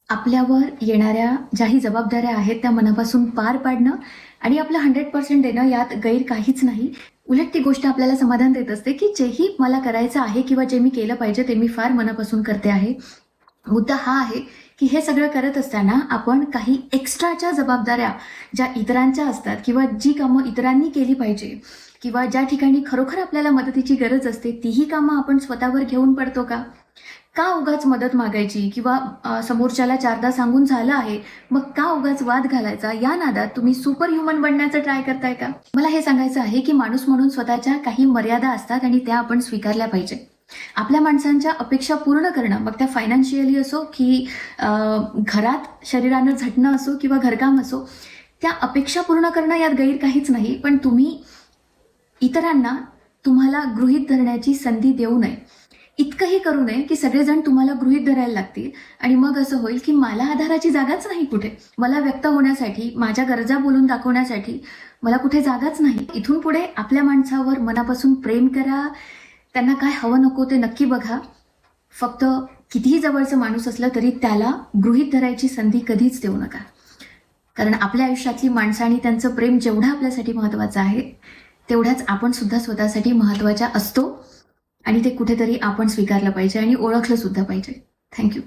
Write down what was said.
आपल्यावर येणाऱ्या ज्याही जबाबदाऱ्या आहेत त्या मनापासून पार पाडणं आणि आपलं 100% देणं यात गैर काहीच नाही. उलट ती गोष्ट आपल्याला समाधान देत असते की जेही मला करायचं आहे किंवा जे मी केलं पाहिजे ते मी फार मनापासून करते आहे. मुद्दा हा आहे की हे सगळं करत असताना आपण काही एक्स्ट्राच्या जबाबदाऱ्या ज्या इतरांच्या असतात किंवा जी कामं इतरांनी केली पाहिजे किंवा ज्या ठिकाणी खरोखर आपल्याला मदतीची गरज असते तीही कामं आपण स्वतःवर घेऊन पडतो का? का उगाच मदत मागायची किंवा समोरच्याला चारदा सांगून झालं आहे मग का उगाच वाद घालायचा, या नादात तुम्ही सुपर ह्युमन बनण्याचं ट्राय करताय का? मला हे सांगायचं आहे की माणूस म्हणून स्वतःच्या काही मर्यादा असतात आणि त्या आपण स्वीकारल्या पाहिजे. आपल्या माणसांच्या अपेक्षा पूर्ण करणं, मग त्या फायनान्शियली असो की घरात शरीरानं झटणं असो किंवा घरकाम असो, त्या अपेक्षा पूर्ण करणं यात गैर काहीच नाही. पण तुम्ही इतरांना तुम्हाला गृहीत धरण्याची संधी देऊ नये. इतकंही करू नये की सगळेजण तुम्हाला गृहीत धरायला लागतील आणि मग असं होईल की मला आधाराची जागाच नाही कुठे. मला व्यक्त होण्यासाठी, माझ्या गरजा बोलून दाखवण्यासाठी मला कुठे जागाच नाही. इथून पुढे आपल्या माणसावर मनापासून प्रेम करा. त्यांना काय हवं नको ते नक्की बघा. फक्त कितीही जवळचं माणूस असलं तरी त्याला गृहीत धरायची संधी कधीच देऊ नका. कारण आपल्या आयुष्यातली माणसं आणि त्यांचं प्रेम जेवढं आपल्यासाठी महत्त्वाचं आहे तेवढ्याच आपण सुद्धा स्वतःसाठी महत्त्वाच्या असतो आणि ते कुठेतरी आपण स्वीकारलं पाहिजे आणि ओळखलं सुद्धा पाहिजे. थँक्यू.